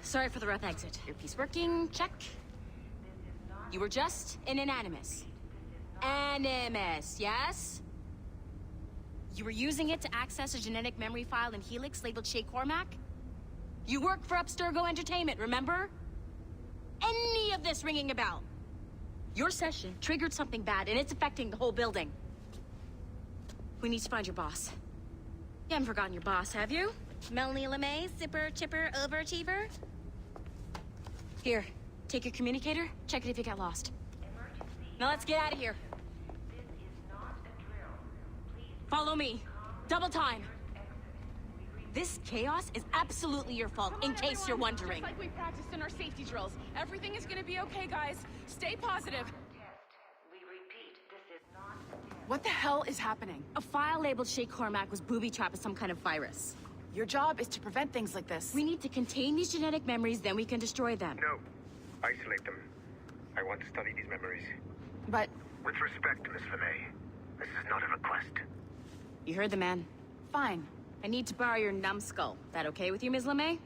Sorry for the rough exit. Earpiece working, check. You were just an Animus. Animus, yes? You were using it to access a genetic memory file in Helix labeled Shay Cormac? You work for Abstergo Entertainment, remember? Any of this ringing a bell? Your session triggered something bad, and it's affecting the whole building. We need to find your boss. You haven't forgotten your boss, have you? Melanie LeMay, zipper, chipper, overachiever? Here, take your communicator, check it if you got lost. Now let's get out of here. Follow me. Double time. This chaos is absolutely your fault, in case you're wondering. Just like we practiced in our safety drills. Everything is gonna be okay, guys. Stay positive. What the hell is happening? A file labeled Shay Cormac was booby-trapped with some kind of virus. Your job is to prevent things like this. We need to contain these genetic memories, then we can destroy them. No. Isolate them. I want to study these memories. But... With respect, Miss LeMay, this is not a request. You heard the man. fine. I need to borrow your numbskull. That okay with you, Ms. LeMay?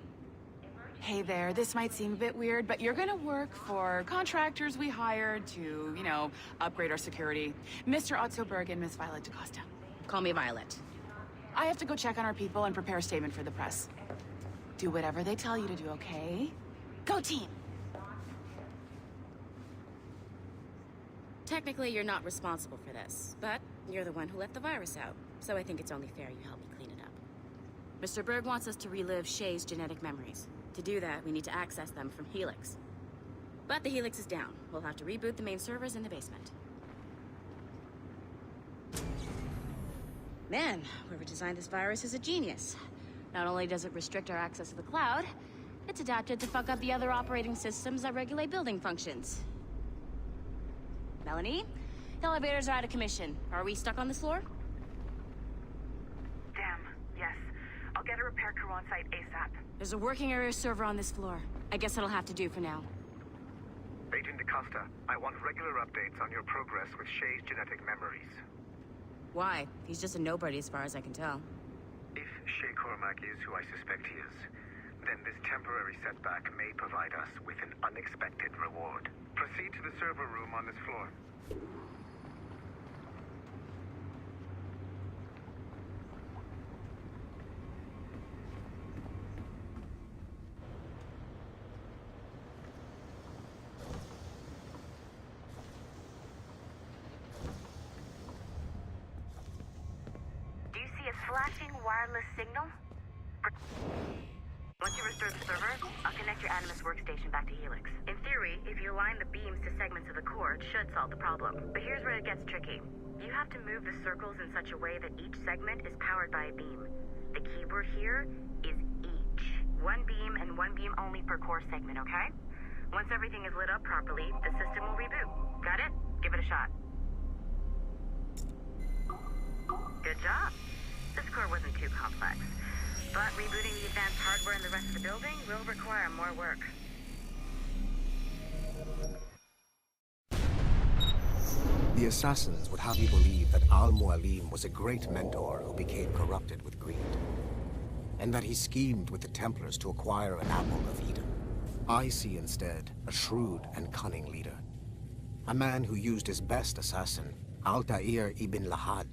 Hey there, this might seem a bit weird, but you're gonna work for contractors we hired to, you know, upgrade our security. Mr. Otto Berg and Miss Violet DaCosta. Call me Violet. I have to go check on our people and prepare a statement for the press. Do whatever they tell you to do, okay? Go team! Technically, you're not responsible for this, but you're the one who let the virus out, so I think it's only fair you help me clean it up. Mr. Berg wants us to relive Shay's genetic memories. To do that, we need to access them from Helix. But the Helix is down. We'll have to reboot the main servers in the basement. Man, whoever designed this virus is a genius. Not only does it restrict our access to the cloud, it's adapted to fuck up the other operating systems that regulate building functions. Melanie? The elevators are out of commission. Are we stuck on this floor? Damn, yes. I'll get a repair crew on site ASAP. There's a working area server on this floor. I guess that'll have to do for now. Agent DaCosta, I want regular updates on your progress with Shay's genetic memories. Why? He's just a nobody as far as I can tell. If Shay Cormac is who I suspect he is, then this temporary setback may provide us with an unexpected reward. Proceed to the server room on this floor. Do you see a flashing wireless signal? Once you restore the server, I'll connect your Animus workstation back to Helix. In theory, if you align the beams to segments of the core, it should solve the problem. But here's where it gets tricky. You have to move the circles in such a way that each segment is powered by a beam. The keyword here is each. One beam and one beam only per core segment, okay? Once everything is lit up properly, the system will reboot. Got it? Give it a shot. Good job. This core wasn't too complex. But rebooting the advanced hardware in the rest of the building will require more work. The assassins would have you believe that Al-Mualim was a great mentor who became corrupted with greed, and that he schemed with the Templars to acquire an apple of Eden. I see instead a shrewd and cunning leader, a man who used his best assassin, Altair ibn Lahad,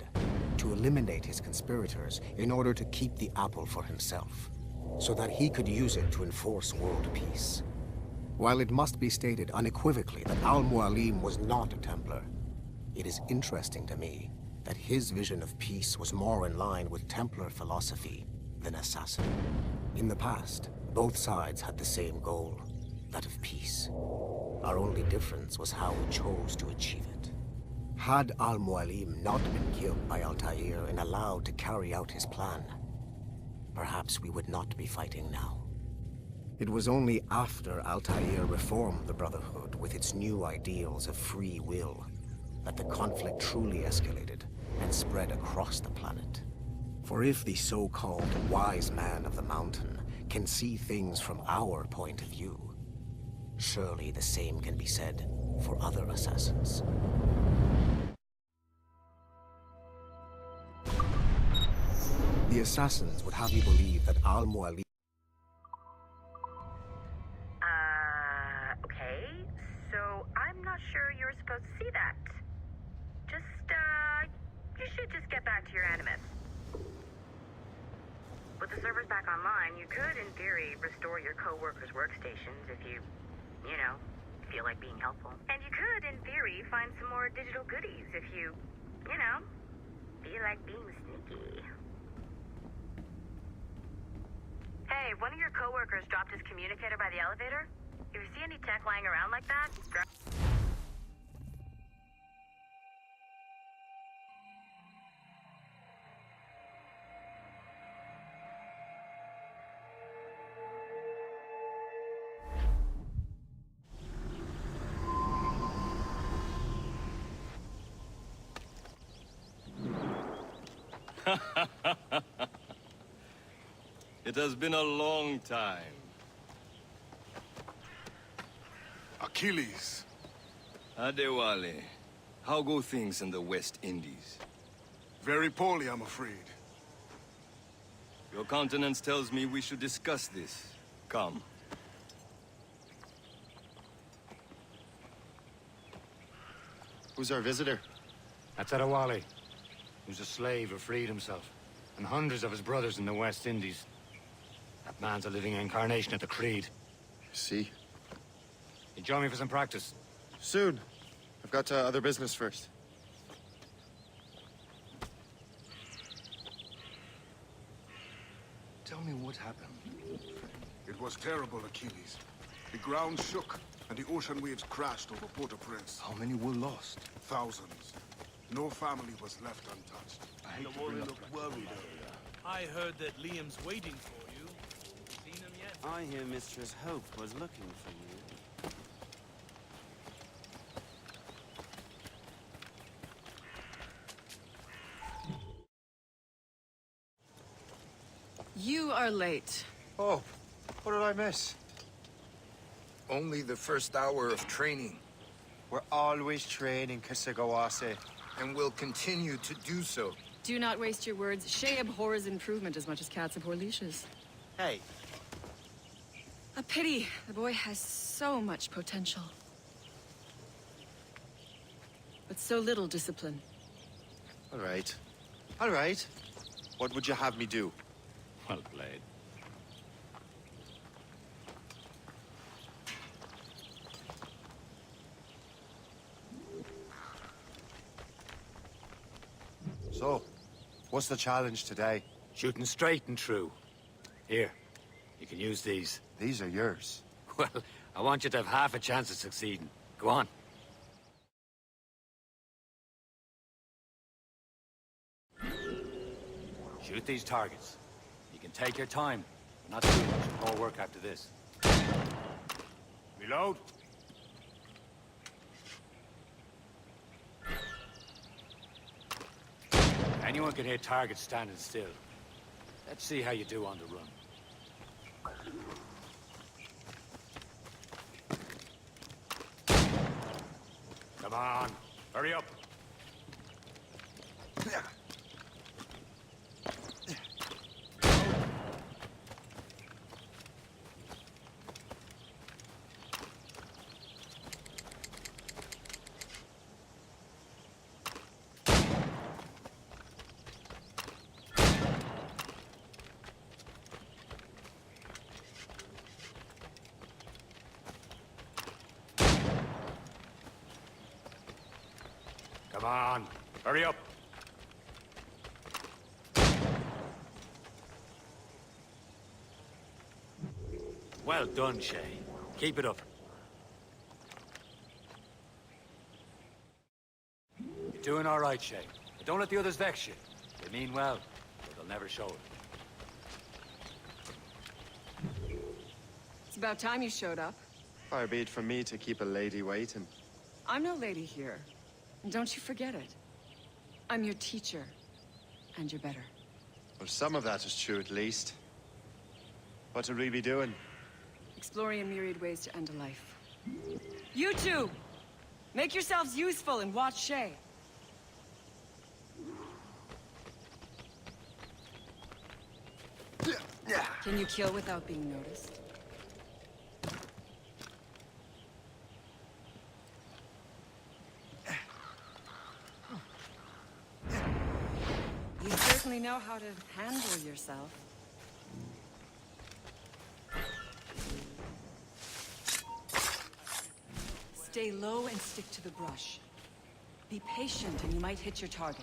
to eliminate his conspirators in order to keep the apple for himself, so that he could use it to enforce world peace. While it must be stated unequivocally that Al-Mualim was not a Templar, it is interesting to me that his vision of peace was more in line with Templar philosophy than assassin. In the past, both sides had the same goal, that of peace. Our only difference was how we chose to achieve it. Had Al-Mualim not been killed by Altair and allowed to carry out his plan, perhaps we would not be fighting now. It was only after Altair reformed the Brotherhood with its new ideals of free will that the conflict truly escalated and spread across the planet. For if the so-called wise man of the mountain can see things from our point of view, surely the same can be said for other assassins. The assassins would have you believe that Al-Mualim... server's back online, you could, in theory, restore your co-workers' workstations if you know, feel like being helpful. And you could, in theory, find some more digital goodies if you know, feel like being sneaky. Hey, one of your co-workers dropped his communicator by the elevator. If you see any tech lying around like that, grab... It has been a long time. Achilles. Adewale, how go things in the West Indies? Very poorly, I'm afraid. Your countenance tells me we should discuss this. Come. Who's our visitor? That's Adewale, who's a slave who freed himself, and hundreds of his brothers in the West Indies. That man's a living incarnation of the Creed. See? You join me for some practice? Soon. I've got other business first. Tell me what happened. It was terrible, Achilles. The ground shook, and the ocean waves crashed over Port-au-Prince. How many were lost? Thousands. No family was left untouched. The warrior looked worried. I heard that Liam's waiting for you. Seen him yet? I hear Mistress Hope was looking for you. You are late. Oh, what did I miss? Only the first hour of training, We're always training, Kisagawase. and will continue to do so. Do not waste your words. Shay abhors improvement as much as cats abhor leashes. Hey, A pity. The boy has so much potential. But so little discipline. all right. All right. What would you have me do? Well played. So, what's the challenge today? Shooting straight and true. Here, you can use these. These are yours. Well, I want you to have half a chance of succeeding. Go on. Shoot these targets. You can take your time, but not too much more work after this. Reload. Anyone can hit targets standing still. Let's see how you do on the run. Come on, hurry up. Come on, hurry up. Well done, Shay. Keep it up. You're doing all right, Shay. But don't let the others vex you. They mean well, but they'll never show it. It's about time you showed up. Far be it from me to keep a lady waiting. I'm no lady here. And don't you forget it. I'm your teacher. And you're better. Well, some of that is true at least. What would we be doing? Exploring a myriad ways to end a life. You two! Make yourselves useful and watch Shay. Can you kill without being noticed? You certainly know how to handle yourself. Stay low and stick to the brush. Be patient and you might hit your target.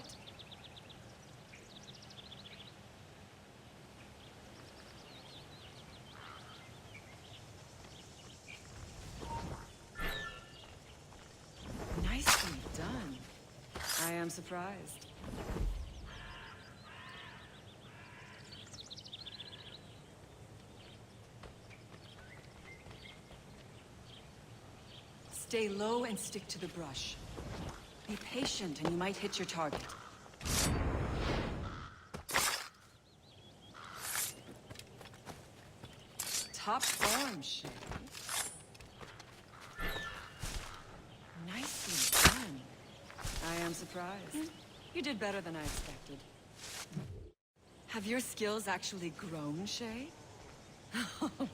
Nicely done. I am surprised. Stay low and stick to the brush. Be patient and you might hit your target. Top form, Shay. Nicely done. I am surprised. You did better than I expected. Have your skills actually grown, Shay?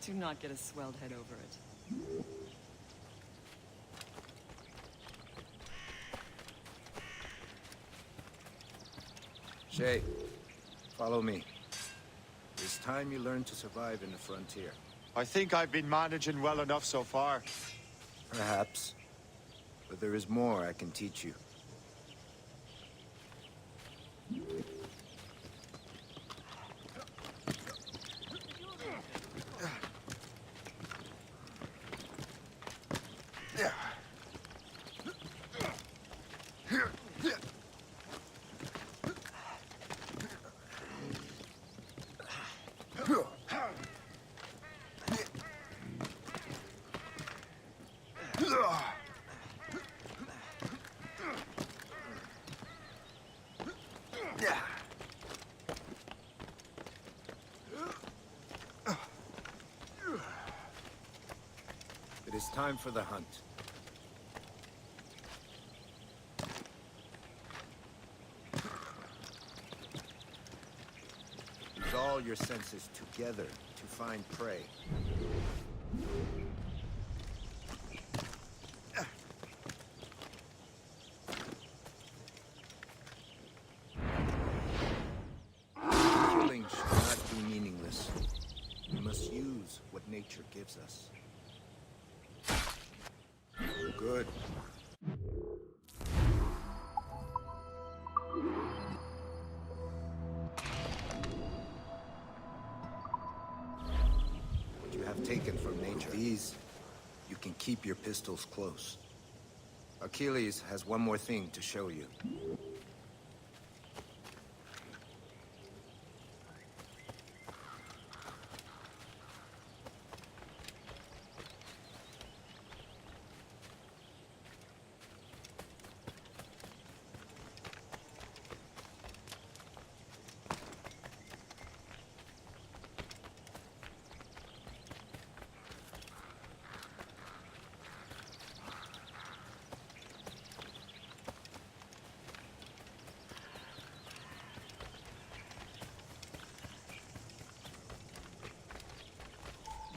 Do not get a swelled head over it. Shay, follow me. It's time you learn to survive in the frontier. I think I've been managing well enough so far. Perhaps. But there is more I can teach you. It is time for the hunt. Use all your senses together to find prey. Killing should not be meaningless. We must use what nature gives us. Good. What you have taken from nature. With these, you can keep your pistols close. Achilles has one more thing to show you.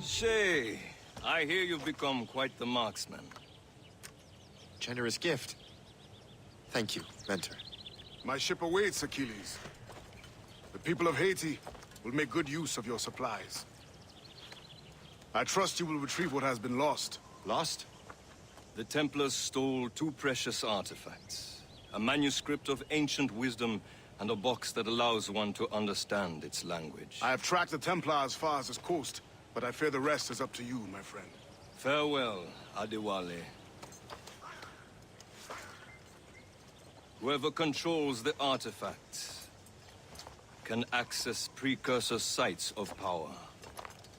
Shay, I hear you've become quite the marksman. Generous gift. Thank you, Mentor. My ship awaits, Achilles. The people of Haiti will make good use of your supplies. I trust you will retrieve what has been lost. Lost? The Templars stole two precious artifacts. A manuscript of ancient wisdom and a box that allows one to understand its language. I have tracked the Templar as far as this coast, but I fear the rest is up to you, my friend. Farewell, Adewale. Whoever controls the artifacts can access precursor sites of power.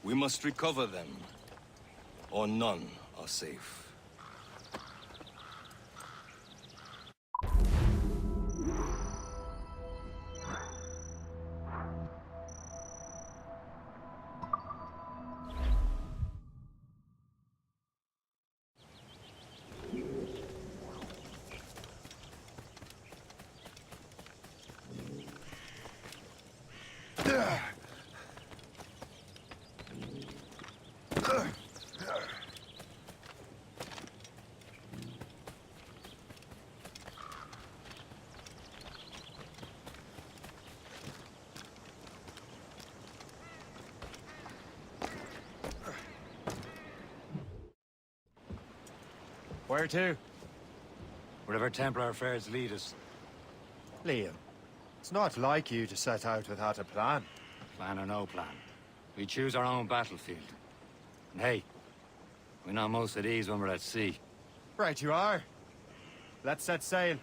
We must recover them, or none are safe. Where to? Wherever Templar affairs lead us. Liam, it's not like you to set out without a plan. Plan or no plan. We choose our own battlefield. And hey, we know most of these when we're at sea. Right you are. Let's set sail.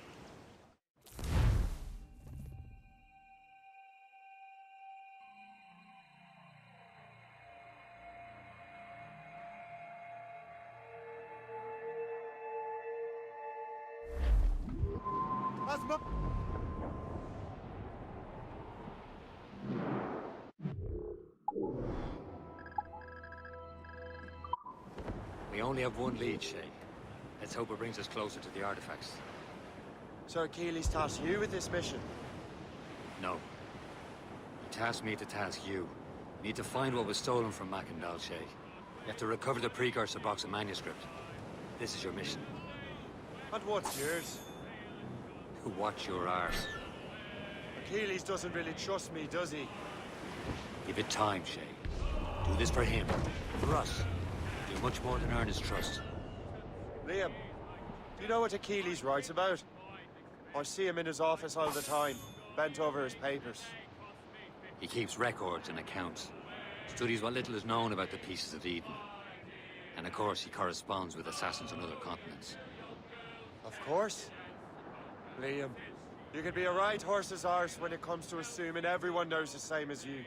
We only have one lead, Shay. Let's hope it brings us closer to the artifacts. Sir Achilles tasked you with this mission. No. He tasked me to task you. We need to find what was stolen from Mackandal, Shay. You have to recover the precursor box of manuscript. This is your mission. And what's yours? Watch your arse. Achilles doesn't really trust me, does he? Give it time, Shay. Do this for him. For us. Do much more than earn his trust. Liam, do you know what Achilles writes about? I see him in his office all the time, bent over his papers. He keeps records and accounts. Studies what little is known about the pieces of Eden. And of course, he corresponds with assassins on other continents. Of course. Liam, you could be a right horse's arse when it comes to assuming everyone knows the same as you.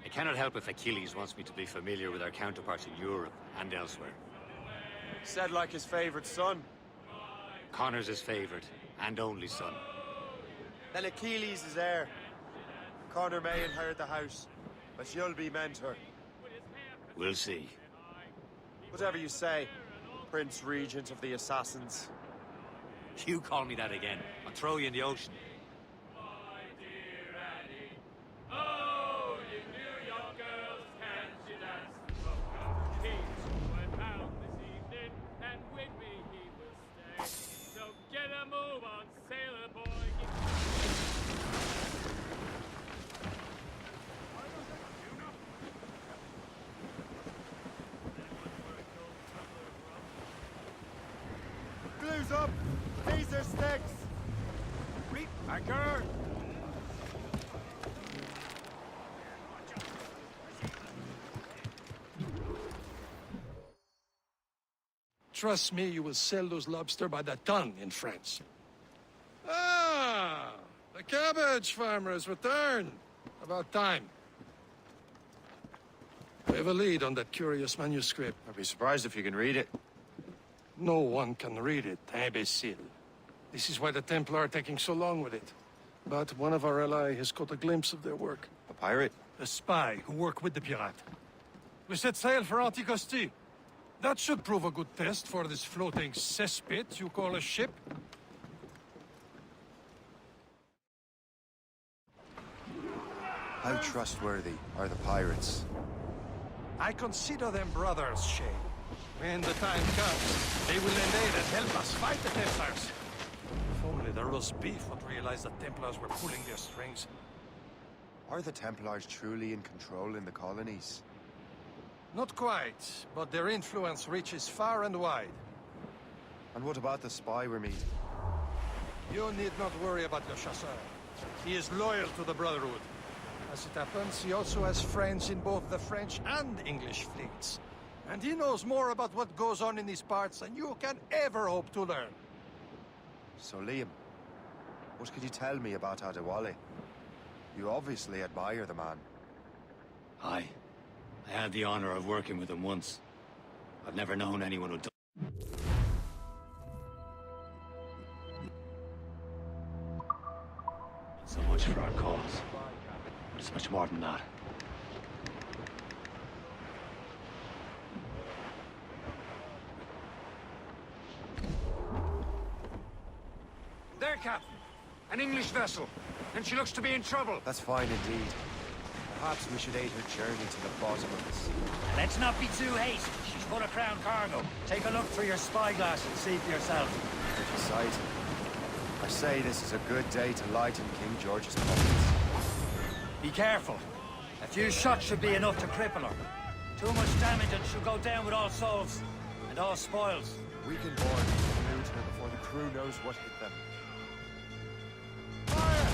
I cannot help if Achilles wants me to be familiar with our counterparts in Europe and elsewhere. Said like his favorite son. Connor's his favorite and only son. Then Achilles is heir. Connor may inherit the house, but you'll be mentor. We'll see. Whatever you say, Prince Regent of the Assassins. You call me that again, I'll throw you in the ocean. Glue's up! These are sticks! Reap anchor! Trust me, you will sell those lobster by the ton in France. Ah! The cabbage farmer has returned. About time. We have a lead on that curious manuscript. I'd be surprised if you can read it. No one can read it, imbecile. This is why the Templar are taking so long with it. But one of our allies has caught a glimpse of their work. A pirate? A spy who worked with the pirate. We set sail for Anticosti. That should prove a good test for this floating cesspit you call a ship. How trustworthy are the pirates? I consider them brothers, Shay. When the time comes, they will lend aid and help us fight the Templars. If only the roast beef would realize the Templars were pulling their strings. Are the Templars truly in control in the colonies? Not quite, but their influence reaches far and wide. And what about the spy we're meeting? You need not worry about Le Chasseur. He is loyal to the Brotherhood. As it happens, he also has friends in both the French and English fleets. And he knows more about what goes on in these parts than you can ever hope to learn. So Liam, what could you tell me about Adewale? You obviously admire the man. Aye. I had the honor of working with him once. I've never known anyone who... So much for our cause. But it's much more than that. There, Captain. An English vessel. And she looks to be in trouble. That's fine indeed. Perhaps we should aid her journey to the bottom of the sea. Let's not be too hasty. She's full of crown cargo. Take a look through your spyglass and see for yourself. Pretty sight. I say this is a good day to lighten King George's pockets. Be careful. A few shots should be enough to cripple her. Too much damage and she'll go down with all souls. And all spoils. We can board and loot her before the crew knows what hit them. Fire!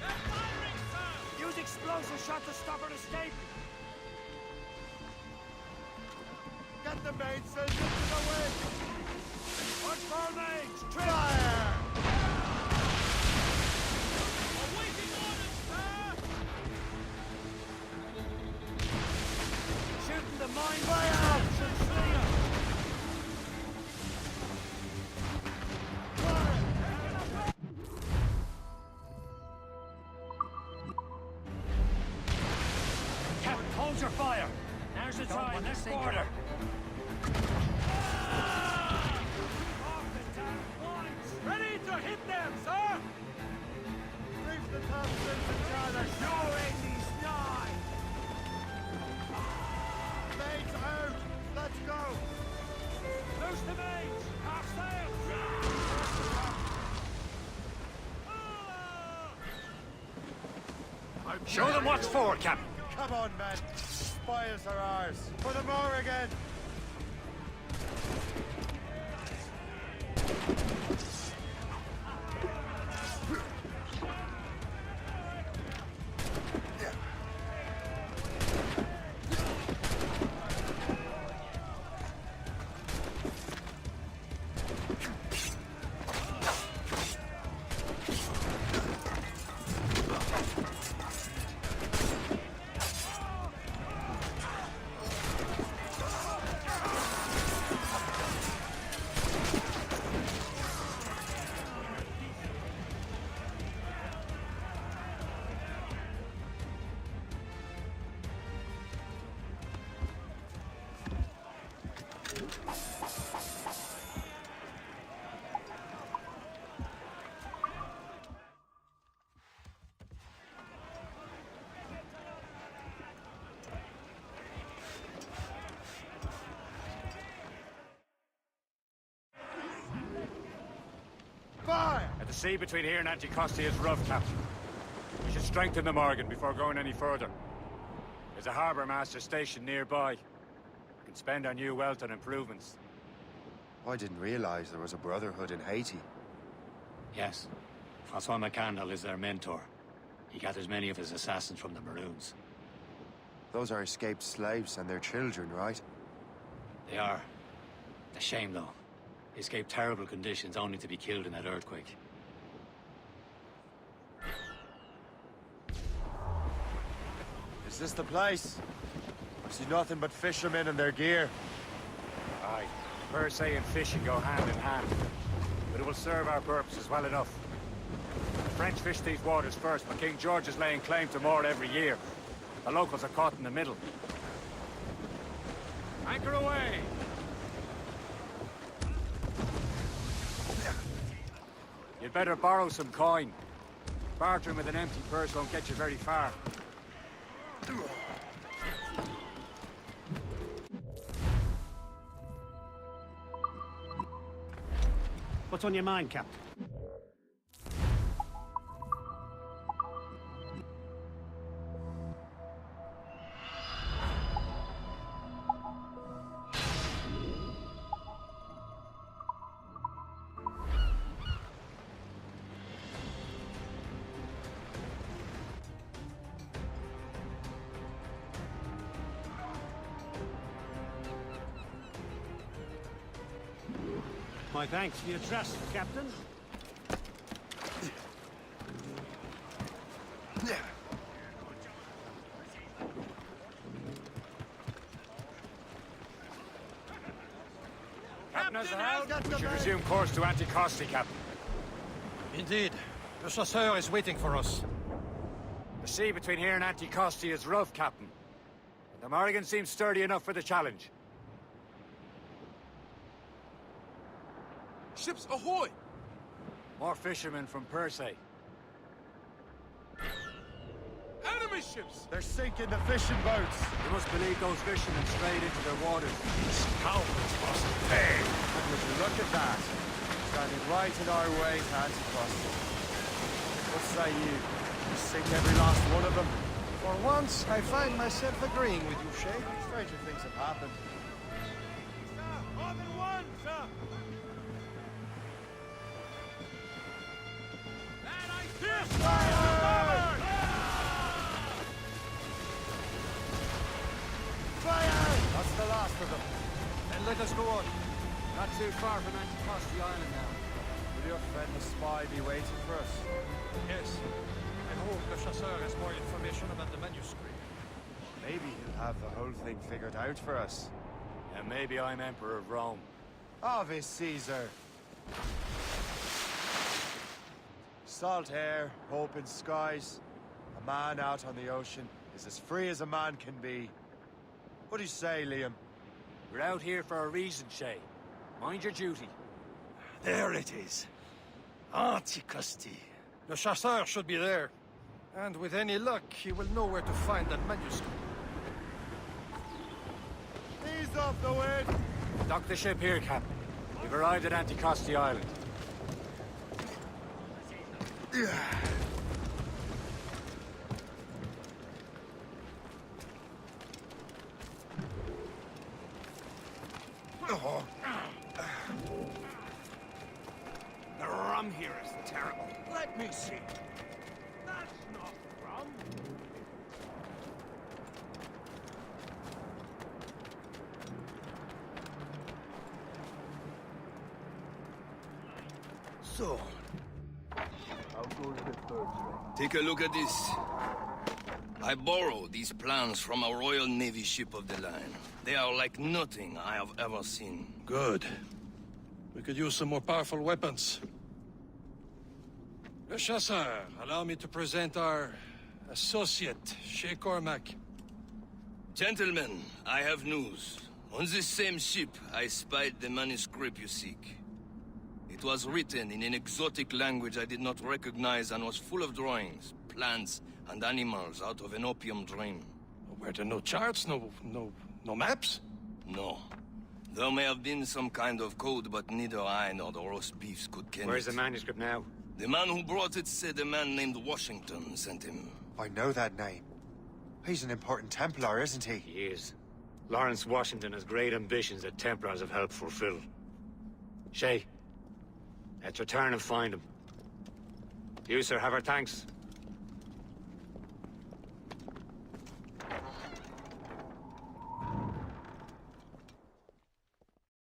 They're firing, sir! Use explosive shot to stop her escaping! Get the mainsails into the wind! Watch for legs! Trim! Fire! Awaiting orders, sir! Shooting the mine fire! And slinger! Captain, hold your fire! Now's the time, let's order! Ready to hit them, sir! Reef the topsails and charters! You're these nine! Mains out! Let's go! Loose the mains! Half sail! Show them what's for, Captain! Come on, men! Spoils are ours! For the more again! Fire! The sea between here and Anticosti is rough, Captain. We should strengthen the Morgan before going any further. There's a harbour master station nearby. We can spend our new wealth on improvements. I didn't realize there was a brotherhood in Haiti. Yes. Francois McCandle is their mentor. He gathers many of his assassins from the Maroons. Those are escaped slaves and their children, right? They are. It's a shame, though. They escaped terrible conditions only to be killed in that earthquake. Is this the place? I see nothing but fishermen and their gear. Aye. Per se and fishing go hand in hand. But it will serve our purposes well enough. The French fish these waters first, but King George is laying claim to more every year. The locals are caught in the middle. Anchor away! You'd better borrow some coin. Bartering with an empty purse won't get you very far. What's on your mind, Captain? My thanks for your trust, Captain. Captain has the helm. We should resume course to Anticosti, Captain. Indeed. The chasseur is waiting for us. The sea between here and Anticosti is rough, Captain. But the Morrigan seems sturdy enough for the challenge. Ships ahoy! More fishermen from Persay. Enemy ships! They're sinking the fishing boats. You must believe those fishermen strayed into their waters. Scoundrels must pay. And would you look at that? Standing right in our way to Anticosti. What say you? You sink every last one of them? For once, I find myself agreeing with you, Shay. Stranger things have happened. More than one! That's the last of them. Then let us go on. Not too far from Anticosti Island now. Will your friend the spy be waiting for us? Yes. I hope the Chasseur has more information about the manuscript. Maybe he'll have the whole thing figured out for us. And maybe I'm Emperor of Rome. Ave Caesar. Salt air, open skies. A man out on the ocean is as free as a man can be. What do you say, Liam? We're out here for a reason, Shay. Mind your duty. There it is. Anticosti. The Chasseur should be there. And with any luck, he will know where to find that manuscript. Ease off the wind! Dock the ship here, Captain. We've arrived at Anticosti Island. The rum here is terrible. Let me see. That's not rum. So, take a look at this. I borrowed these plans from a Royal Navy ship of the line. They are like nothing I have ever seen. Good. We could use some more powerful weapons. Le Chasseur, allow me to present our associate, Shay Cormac. Gentlemen, I have news. On this same ship, I spied the manuscript you seek. It was written in an exotic language I did not recognize and was full of drawings, plants, and animals out of an opium dream. Were there no charts, no maps? No. There may have been some kind of code, but neither I nor the roast beefs could ken Where's it. the manuscript now? The man who brought it said a man named Washington sent him. I know that name. He's an important Templar, isn't he? He is. Lawrence Washington has great ambitions that Templars have helped fulfill. Shay, let's return and find him. You, sir, have our thanks.